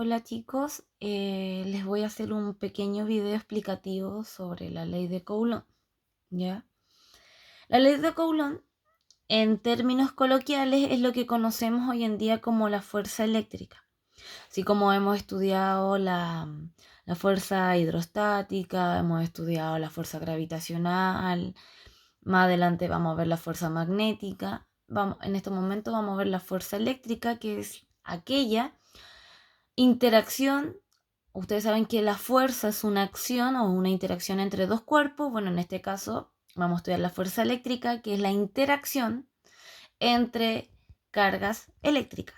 Hola chicos, les voy a hacer un pequeño video explicativo sobre la ley de Coulomb, ¿ya? La ley de Coulomb, en términos coloquiales, es lo que conocemos hoy en día como la fuerza eléctrica. Así como hemos estudiado la fuerza hidrostática, hemos estudiado la fuerza gravitacional, más adelante vamos a ver la fuerza magnética, en este momento vamos a ver la fuerza eléctrica, que es aquella interacción. Ustedes saben que la fuerza es una acción o una interacción entre dos cuerpos. Bueno, en este caso vamos a estudiar la fuerza eléctrica, que es la interacción entre cargas eléctricas.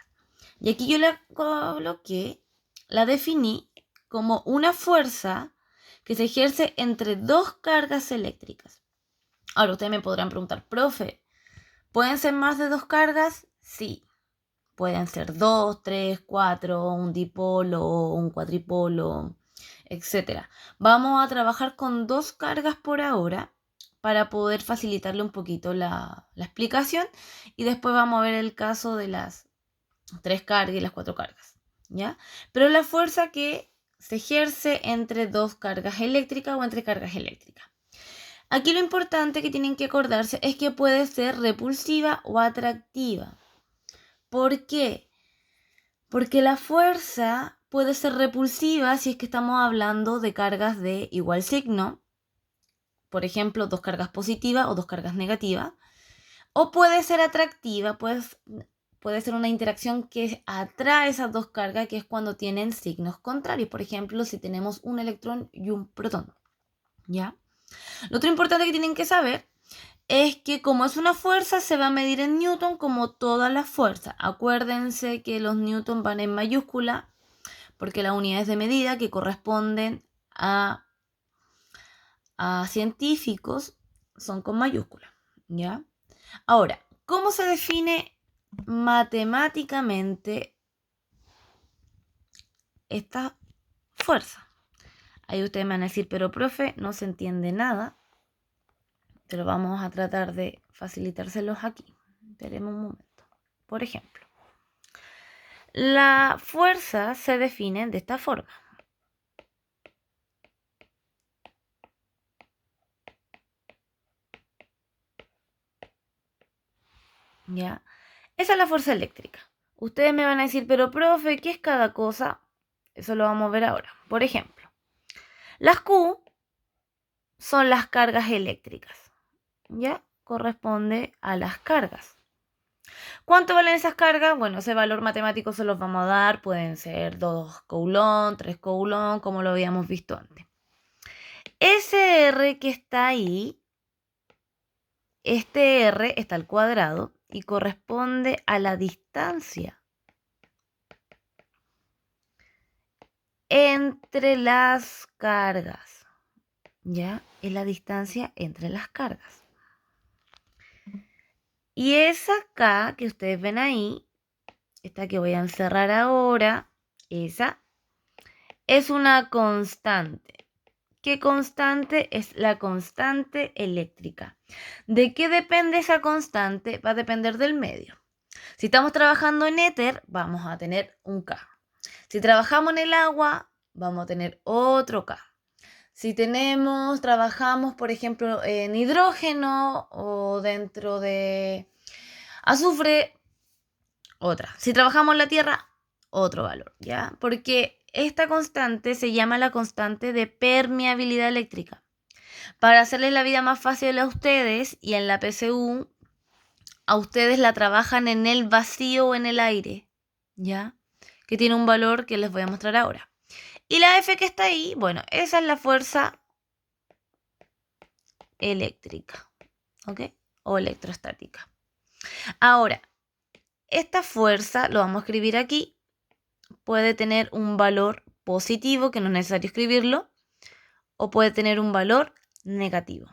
Y aquí yo la coloqué, la definí como una fuerza que se ejerce entre dos cargas eléctricas. Ahora ustedes me podrán preguntar, profe, ¿pueden ser más de dos cargas? Sí. Pueden ser 2, 3, 4, un dipolo, un cuadripolo, etc. Vamos a trabajar con dos cargas por ahora para poder facilitarle un poquito la explicación, y después vamos a ver el caso de las tres cargas y las cuatro cargas, ¿ya? Pero la fuerza que se ejerce entre dos cargas eléctricas o entre cargas eléctricas. Aquí lo importante que tienen que acordarse es que puede ser repulsiva o atractiva. ¿Por qué? Porque la fuerza puede ser repulsiva si es que estamos hablando de cargas de igual signo, por ejemplo, dos cargas positivas o dos cargas negativas, o puede ser atractiva, puede ser una interacción que atrae esas dos cargas, que es cuando tienen signos contrarios, por ejemplo, si tenemos un electrón y un protón, ¿ya? Lo otro importante que tienen que saber es que como es una fuerza, se va a medir en newton como todas las fuerzas. Acuérdense que los newton van en mayúscula, porque las unidades de medida que corresponden a científicos son con mayúscula, ¿ya? Ahora, ¿cómo se define matemáticamente esta fuerza? Ahí ustedes me van a decir, pero profe, no se entiende nada, pero vamos a tratar de facilitárselos aquí. Esperemos un momento. Por ejemplo, la fuerza se define de esta forma. ¿Ya? Esa es la fuerza eléctrica. Ustedes me van a decir, pero profe, ¿qué es cada cosa? Eso lo vamos a ver ahora. Por ejemplo, las Q son las cargas eléctricas. ¿Ya? Corresponde a las cargas. ¿Cuánto valen esas cargas? Bueno, ese valor matemático se los vamos a dar. Pueden ser 2 Coulomb, 3 Coulomb, como lo habíamos visto antes. Ese R que está ahí, este R está al cuadrado y corresponde a la distancia entre las cargas. ¿Ya? Es la distancia entre las cargas. Y esa K que ustedes ven ahí, esta que voy a encerrar ahora, esa es una constante. ¿Qué constante? Es la constante eléctrica. ¿De qué depende esa constante? Va a depender del medio. Si estamos trabajando en éter, vamos a tener un K. Si trabajamos en el agua, vamos a tener otro K. Si trabajamos, por ejemplo, en hidrógeno o dentro de azufre, otra. Si trabajamos en la Tierra, otro valor, ¿ya? Porque esta constante se llama la constante de permeabilidad eléctrica. Para hacerles la vida más fácil a ustedes y en la PSU, a ustedes la trabajan en el vacío o en el aire, ¿ya? Que tiene un valor que les voy a mostrar ahora. Y la F que está ahí, bueno, esa es la fuerza eléctrica, ¿ok? O electrostática. Ahora, esta fuerza, lo vamos a escribir aquí, puede tener un valor positivo, que no es necesario escribirlo, o puede tener un valor negativo.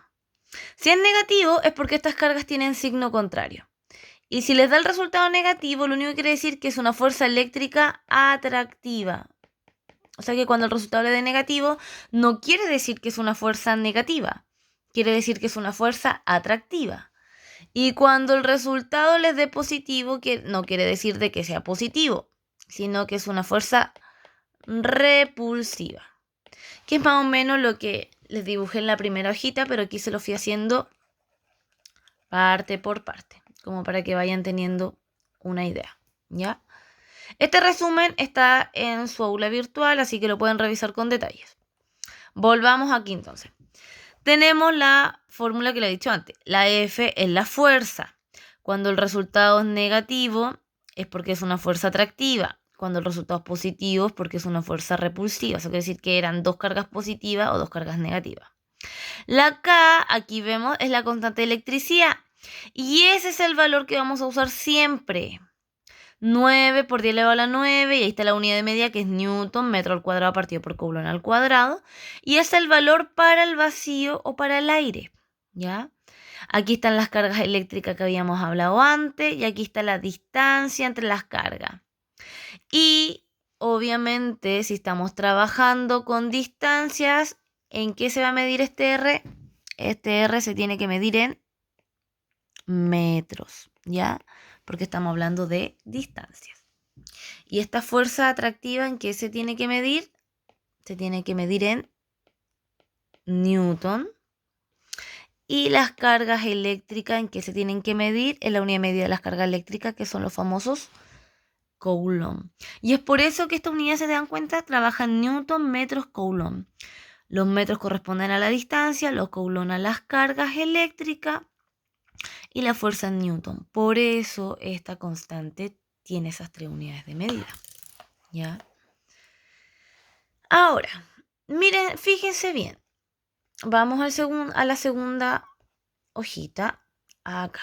Si es negativo, es porque estas cargas tienen signo contrario. Y si les da el resultado negativo, lo único que quiere decir que es una fuerza eléctrica atractiva. O sea que cuando el resultado le dé negativo, no quiere decir que es una fuerza negativa. Quiere decir que es una fuerza atractiva. Y cuando el resultado les dé positivo, que no quiere decir de que sea positivo, sino que es una fuerza repulsiva, que es más o menos lo que les dibujé en la primera hojita, pero aquí se lo fui haciendo parte por parte, como para que vayan teniendo una idea, ¿ya? Este resumen está en su aula virtual, así que lo pueden revisar con detalles. Volvamos aquí entonces. Tenemos la fórmula que le he dicho antes. La F es la fuerza. Cuando el resultado es negativo es porque es una fuerza atractiva. Cuando el resultado es positivo es porque es una fuerza repulsiva. Eso quiere decir que eran dos cargas positivas o dos cargas negativas. La K, aquí vemos, es la constante de electricidad. Y ese es el valor que vamos a usar siempre. 9 por 10 elevado a la 9, y ahí está la unidad de medida que es newton, metro al cuadrado partido por coulomb al cuadrado. Y es el valor para el vacío o para el aire, ¿ya? Aquí están las cargas eléctricas que habíamos hablado antes, y aquí está la distancia entre las cargas. Y obviamente, si estamos trabajando con distancias, ¿en qué se va a medir este R? Este R se tiene que medir en metros, ¿ya? Porque estamos hablando de distancias. Y esta fuerza atractiva, ¿en qué se tiene que medir? Se tiene que medir en newton. Y las cargas eléctricas, ¿en qué se tienen que medir? En la unidad de medida de las cargas eléctricas, que son los famosos coulomb. Y es por eso que esta unidad, se dan cuenta, trabaja en newton, metros, coulomb. Los metros corresponden a la distancia, los coulomb a las cargas eléctricas y la fuerza en newton. Por eso esta constante tiene esas 3 unidades de medida, ¿ya? Ahora, miren, fíjense bien. Vamos a la segunda hojita, acá.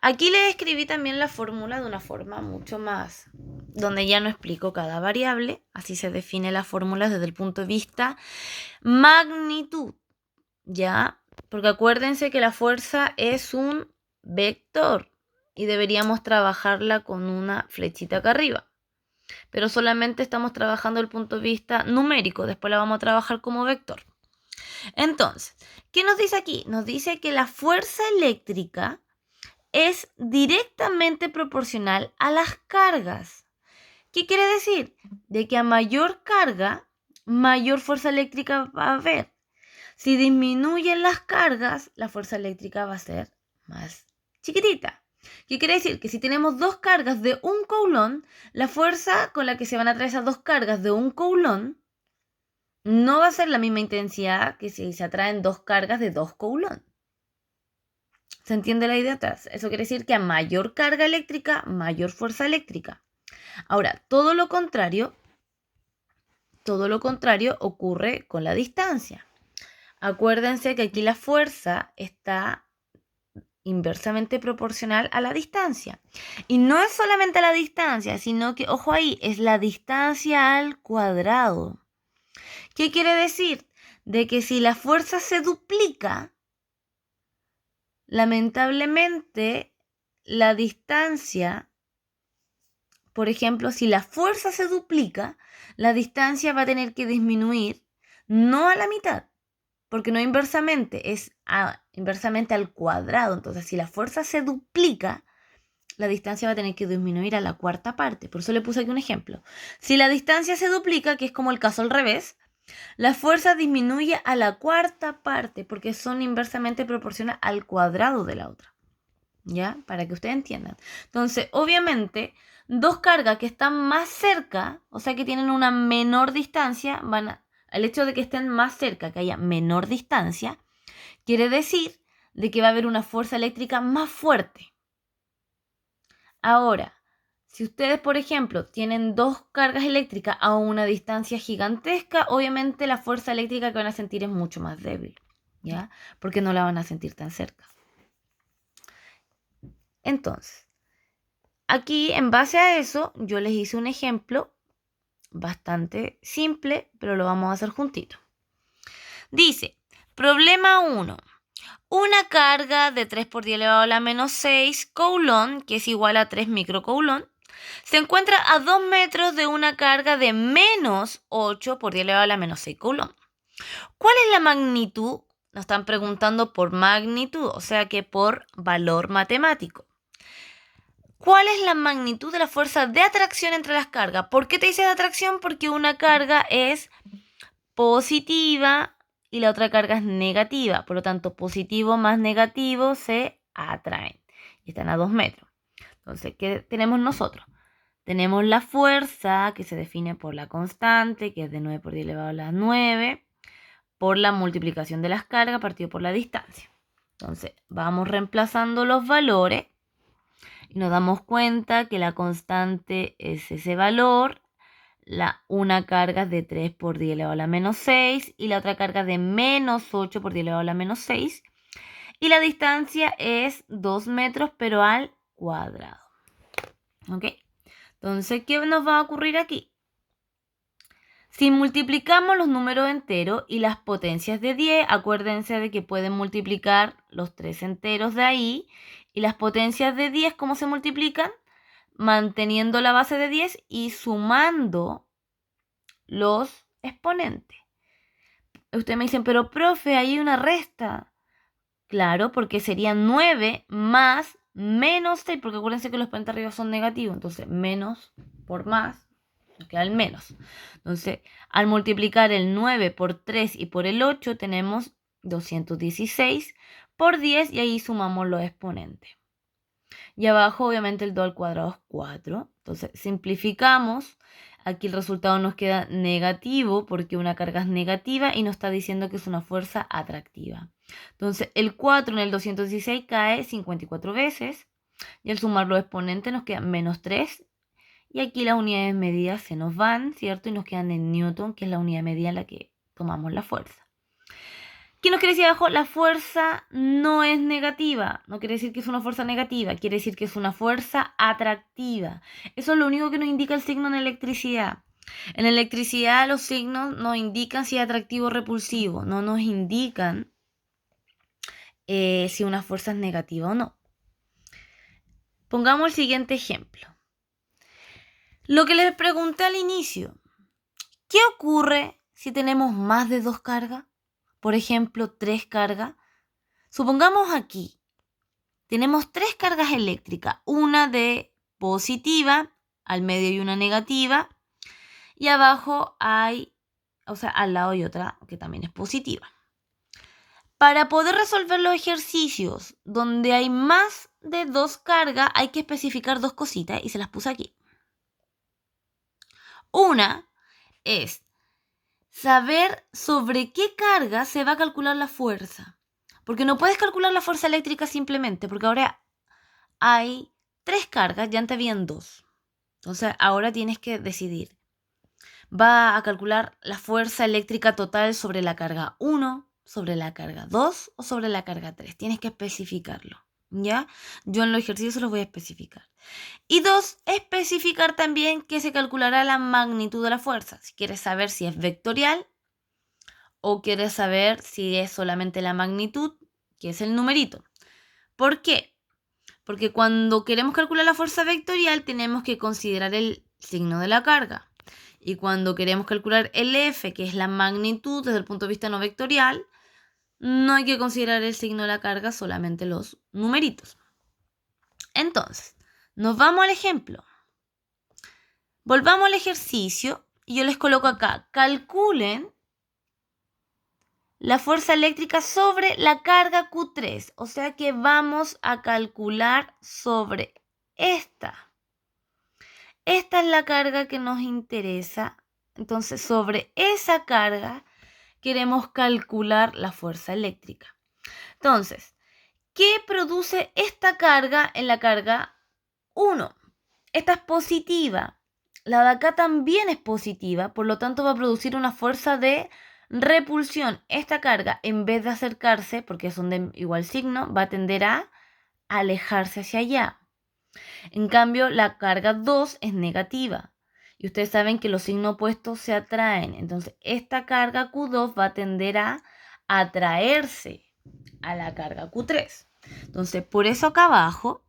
Aquí les escribí también la fórmula de una forma mucho más, donde ya no explico cada variable. Así se define la fórmula desde el punto de vista magnitud, ¿ya? Porque acuérdense que la fuerza es un vector y deberíamos trabajarla con una flechita acá arriba. Pero solamente estamos trabajando el punto de vista numérico, después la vamos a trabajar como vector. Entonces, ¿qué nos dice aquí? Nos dice que la fuerza eléctrica es directamente proporcional a las cargas. ¿Qué quiere decir? De que a mayor carga, mayor fuerza eléctrica va a haber. Si disminuyen las cargas, la fuerza eléctrica va a ser más chiquitita. ¿Qué quiere decir? Que si tenemos dos cargas de un coulomb, la fuerza con la que se van a traer esas dos cargas de un coulomb no va a ser la misma intensidad que si se atraen dos cargas de 2 coulomb. ¿Se entiende la idea atrás? Eso quiere decir que a mayor carga eléctrica, mayor fuerza eléctrica. Ahora, todo lo contrario ocurre con la distancia. Acuérdense que aquí la fuerza está inversamente proporcional a la distancia. Y no es solamente la distancia, sino que, ojo ahí, es la distancia al cuadrado. ¿Qué quiere decir? De que si la fuerza se duplica, lamentablemente la distancia, por ejemplo, si la fuerza se duplica, la distancia va a tener que disminuir, no a la mitad, porque no inversamente, es inversamente al cuadrado. Entonces, si la fuerza se duplica, la distancia va a tener que disminuir a la cuarta parte. Por eso le puse aquí un ejemplo. Si la distancia se duplica, que es como el caso al revés, la fuerza disminuye a la cuarta parte, porque son inversamente proporcionales al cuadrado de la otra. ¿Ya? Para que ustedes entiendan. Entonces, obviamente, dos cargas que están más cerca, o sea que tienen una menor distancia, al hecho de que estén más cerca, que haya menor distancia, quiere decir de que va a haber una fuerza eléctrica más fuerte. Ahora, si ustedes, por ejemplo, tienen dos cargas eléctricas a una distancia gigantesca, obviamente la fuerza eléctrica que van a sentir es mucho más débil, ¿ya? Porque no la van a sentir tan cerca. Entonces, aquí, en base a eso, yo les hice un ejemplo bastante simple, pero lo vamos a hacer juntito. Dice, problema 1. Una carga de 3 por 10 elevado a la menos 6 coulomb, que es igual a 3 microcoulomb, se encuentra a 2 metros de una carga de menos 8 por 10 elevado a la menos 6 coulomb. ¿Cuál es la magnitud? Nos están preguntando por magnitud, o sea que por valor matemático. ¿Cuál es la magnitud de la fuerza de atracción entre las cargas? ¿Por qué te dice de atracción? Porque una carga es positiva y la otra carga es negativa. Por lo tanto, positivo más negativo se atraen. Y están a 2 metros. Entonces, ¿qué tenemos nosotros? Tenemos la fuerza que se define por la constante, que es de 9 por 10 elevado a la 9, por la multiplicación de las cargas partido por la distancia. Entonces, vamos reemplazando los valores y nos damos cuenta que la constante es ese valor. Una carga es de 3 por 10 elevado a la menos 6 y la otra carga de menos 8 por 10 elevado a la menos 6. Y la distancia es 2 metros, pero al cuadrado. ¿Ok? Entonces, ¿qué nos va a ocurrir aquí? Si multiplicamos los números enteros y las potencias de 10, acuérdense de que pueden multiplicar los 3 enteros de ahí. Y las potencias de 10, ¿cómo se multiplican? Manteniendo la base de 10 y sumando los exponentes. Ustedes me dicen, pero profe, hay una resta. Claro, porque serían 9 más menos 6, porque acuérdense que los exponentes arriba son negativos. Entonces, menos por más, nos queda el menos. Entonces, al multiplicar el 9 por 3 y por el 8, tenemos 216 por 10 y ahí sumamos los exponentes. Y abajo, obviamente, el 2 al cuadrado es 4. Entonces, simplificamos. Aquí el resultado nos queda negativo porque una carga es negativa y nos está diciendo que es una fuerza atractiva. Entonces, el 4 en el 216 cae 54 veces. Y al sumar los exponentes nos queda menos 3. Y aquí las unidades medidas se nos van, ¿cierto? Y nos quedan en Newton, que es la unidad medida en la que tomamos la fuerza. ¿Qué nos quiere decir abajo? La fuerza no es negativa. No quiere decir que es una fuerza negativa. Quiere decir que es una fuerza atractiva. Eso es lo único que nos indica el signo en electricidad. En electricidad los signos nos indican si es atractivo o repulsivo. No nos indican si una fuerza es negativa o no. Pongamos el siguiente ejemplo. Lo que les pregunté al inicio. ¿Qué ocurre si tenemos más de 2 cargas? Por ejemplo, 3 cargas. Supongamos aquí, tenemos 3 cargas eléctricas, una de positiva, al medio hay una negativa, y abajo hay, al lado hay otra que también es positiva. Para poder resolver los ejercicios donde hay más de 2 cargas, hay que especificar 2 cositas y se las puse aquí. Una es saber sobre qué carga se va a calcular la fuerza. Porque no puedes calcular la fuerza eléctrica simplemente, porque ahora hay 3 cargas, ya antes habían 2. Entonces ahora tienes que decidir. ¿Va a calcular la fuerza eléctrica total sobre la carga 1, sobre la carga 2 o sobre la carga 3? Tienes que especificarlo, ¿ya? Yo en los ejercicios se los voy a especificar. Y 2, especificar también que se calculará la magnitud de la fuerza. Si quieres saber si es vectorial o quieres saber si es solamente la magnitud, que es el numerito. ¿Por qué? Porque cuando queremos calcular la fuerza vectorial tenemos que considerar el signo de la carga. Y cuando queremos calcular el F, que es la magnitud desde el punto de vista no vectorial, no hay que considerar el signo de la carga, solamente los numeritos. Entonces, nos vamos al ejemplo. Volvamos al ejercicio y yo les coloco acá. Calculen la fuerza eléctrica sobre la carga Q3. O sea que vamos a calcular sobre esta. Esta es la carga que nos interesa. Entonces, sobre esa carga queremos calcular la fuerza eléctrica. Entonces, ¿qué produce esta carga en la carga 1? Esta es positiva. La de acá también es positiva, por lo tanto va a producir una fuerza de repulsión. Esta carga, en vez de acercarse, porque son de igual signo, va a tender a alejarse hacia allá. En cambio, la carga 2 es negativa. Y ustedes saben que los signos opuestos se atraen. Entonces, esta carga Q2 va a tender a atraerse a la carga Q3. Entonces, por eso acá abajo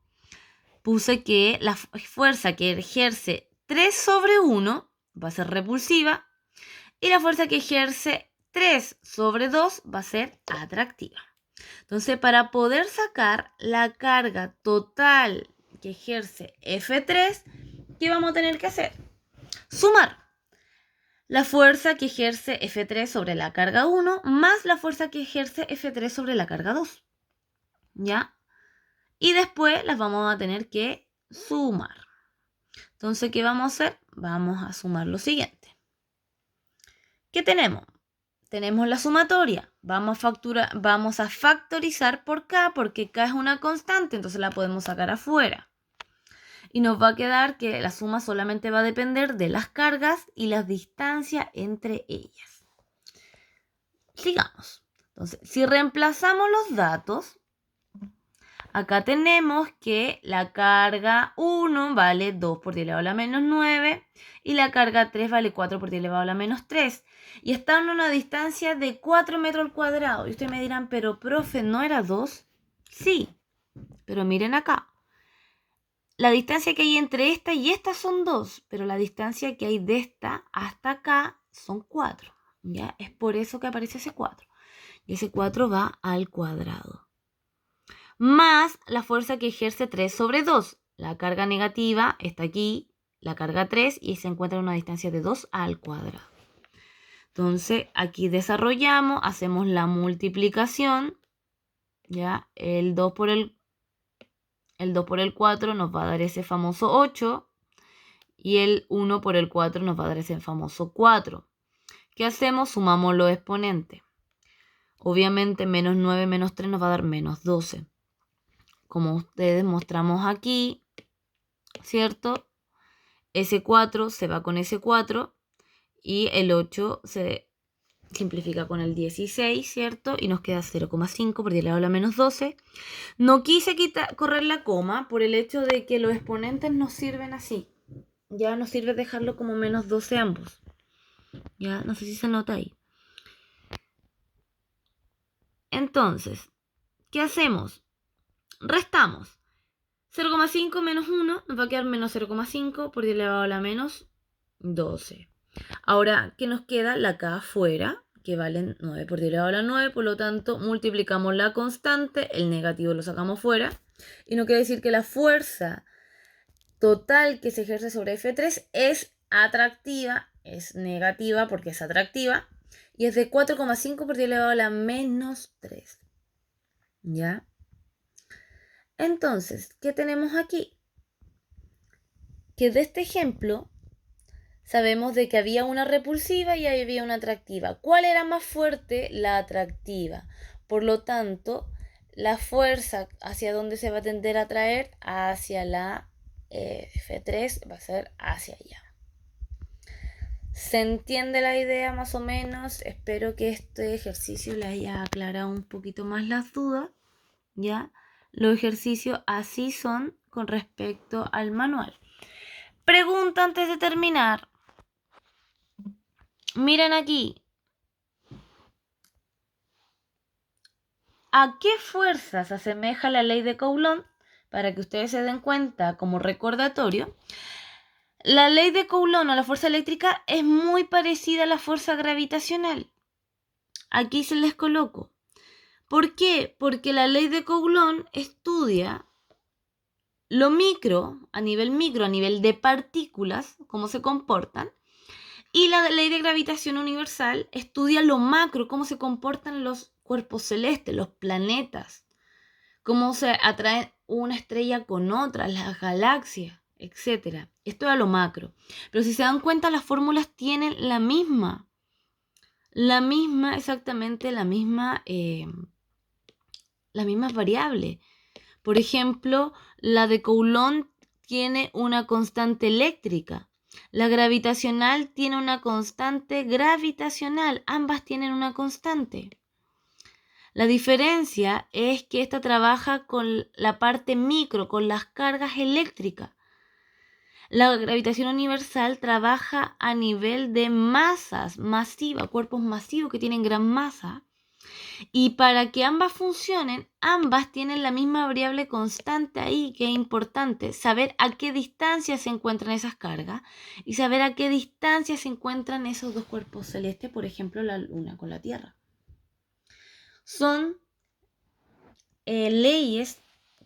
puse que la fuerza que ejerce 3 sobre 1 va a ser repulsiva y la fuerza que ejerce 3 sobre 2 va a ser atractiva. Entonces, para poder sacar la carga total que ejerce F3, ¿qué vamos a tener que hacer? Sumar la fuerza que ejerce F3 sobre la carga 1 más la fuerza que ejerce F3 sobre la carga 2. ¿Ya? Y después las vamos a tener que sumar. Entonces, ¿qué vamos a hacer? Vamos a sumar lo siguiente. ¿Qué tenemos? Tenemos la sumatoria. Vamos a factorizar por K, porque K es una constante, entonces la podemos sacar afuera. Y nos va a quedar que la suma solamente va a depender de las cargas y las distancias entre ellas. Sigamos. Entonces, si reemplazamos los datos, acá tenemos que la carga 1 vale 2 por 10 elevado a la menos 9 y la carga 3 vale 4 por 10 elevado a la menos 3. Y están a una distancia de 4 metros al cuadrado. Y ustedes me dirán, pero profe, ¿no era 2? Sí, pero miren acá. La distancia que hay entre esta y esta son 2, pero la distancia que hay de esta hasta acá son 4. ¿Ya? Es por eso que aparece ese 4. Y ese 4 va al cuadrado. Más la fuerza que ejerce 3 sobre 2. La carga negativa está aquí, la carga 3, y se encuentra a una distancia de 2 al cuadrado. Entonces, aquí desarrollamos, hacemos la multiplicación, ¿ya? El 2 por el 4 nos va a dar ese famoso 8, y el 1 por el 4 nos va a dar ese famoso 4. ¿Qué hacemos? Sumamos los exponentes. Obviamente, menos 9 menos 3 nos va a dar menos 12. Como ustedes mostramos aquí, ¿cierto? Ese 4 se va con ese 4 y el 8 se simplifica con el 16, ¿cierto? Y nos queda 0,5 por 10 elevado a la menos 12. No quise correr la coma por el hecho de que los exponentes nos sirven así. Ya nos sirve dejarlo como menos 12 ambos. Ya, no sé si se nota ahí. Entonces, ¿qué hacemos? Restamos. 0,5 menos 1 nos va a quedar menos 0,5 por 10 elevado a la menos 12. Ahora, ¿qué nos queda? La K afuera, que vale 9 por 10 elevado a la 9. Por lo tanto, multiplicamos la constante, el negativo lo sacamos fuera. Y nos quiere decir que la fuerza total que se ejerce sobre F3 es atractiva, es negativa porque es atractiva. Y es de 4,5 por 10 elevado a la menos 3. ¿Ya? Entonces, ¿qué tenemos aquí? Que de este ejemplo sabemos de que había una repulsiva y había una atractiva. ¿Cuál era más fuerte? La atractiva. Por lo tanto, la fuerza hacia dónde se va a tender a atraer, hacia la F3, va a ser hacia allá. ¿Se entiende la idea más o menos? Espero que este ejercicio le haya aclarado un poquito más las dudas, ¿ya? Los ejercicios así son con respecto al manual. Pregunta antes de terminar. Miren aquí. ¿A qué fuerzas se asemeja la ley de Coulomb? Para que ustedes se den cuenta como recordatorio. La ley de Coulomb o la fuerza eléctrica es muy parecida a la fuerza gravitacional. Aquí se les coloco. ¿Por qué? Porque la ley de Coulomb estudia lo micro, a nivel de partículas, cómo se comportan. Y la ley de gravitación universal estudia lo macro, cómo se comportan los cuerpos celestes, los planetas, cómo se atrae una estrella con otra, las galaxias, etc. Esto es a lo macro. Pero si se dan cuenta, las fórmulas tienen exactamente las mismas variables. Por ejemplo, la de Coulomb tiene una constante eléctrica. La gravitacional tiene una constante gravitacional. Ambas tienen una constante. La diferencia es que esta trabaja con la parte micro, con las cargas eléctricas. La gravitación universal trabaja a nivel de masas masivas, cuerpos masivos que tienen gran masa. Y para que ambas funcionen, ambas tienen la misma variable constante ahí, que es importante. Saber a qué distancia se encuentran esas cargas y saber a qué distancia se encuentran esos dos cuerpos celestes, por ejemplo, la Luna con la Tierra. Son leyes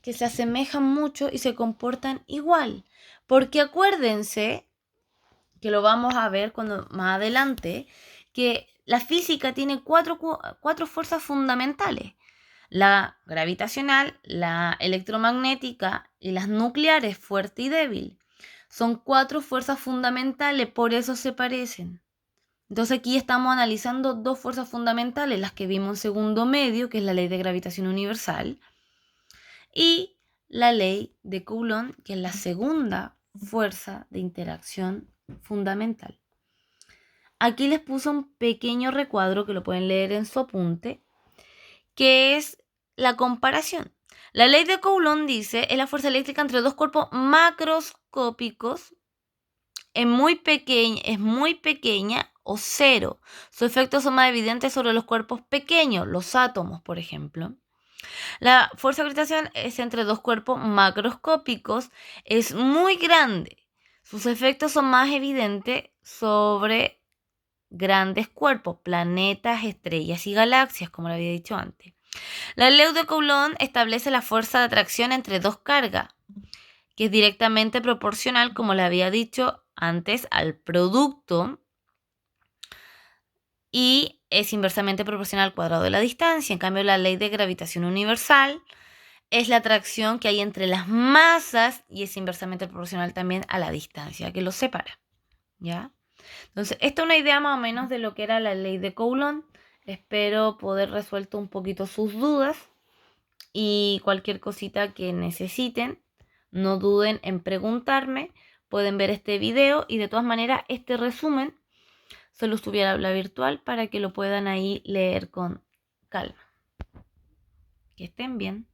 que se asemejan mucho y se comportan igual. Porque acuérdense, que lo vamos a ver más adelante, que la física tiene cuatro fuerzas fundamentales: la gravitacional, la electromagnética y las nucleares, fuerte y débil. Son 4 fuerzas fundamentales, por eso se parecen. Entonces aquí estamos analizando 2 fuerzas fundamentales, las que vimos en segundo medio, que es la ley de gravitación universal, y la ley de Coulomb, que es la segunda fuerza de interacción fundamental. Aquí les puse un pequeño recuadro que lo pueden leer en su apunte, que es la comparación. La ley de Coulomb dice es la fuerza eléctrica entre dos cuerpos macroscópicos, es muy pequeña o cero. Sus efectos son más evidentes sobre los cuerpos pequeños, los átomos, por ejemplo. La fuerza de gravitación es entre dos cuerpos macroscópicos, es muy grande. Sus efectos son más evidentes sobre grandes cuerpos, planetas, estrellas y galaxias, como lo había dicho antes. La ley de Coulomb establece la fuerza de atracción entre dos cargas, que es directamente proporcional, como le había dicho antes, al producto, y es inversamente proporcional al cuadrado de la distancia. En cambio, la ley de gravitación universal es la atracción que hay entre las masas y es inversamente proporcional también a la distancia que los separa, ¿ya? Entonces, esta es una idea más o menos de lo que era la ley de Coulomb. Espero poder resuelto un poquito sus dudas, y cualquier cosita que necesiten, no duden en preguntarme. Pueden ver este video y de todas maneras este resumen se lo subí al aula virtual para que lo puedan ahí leer con calma. Que estén bien.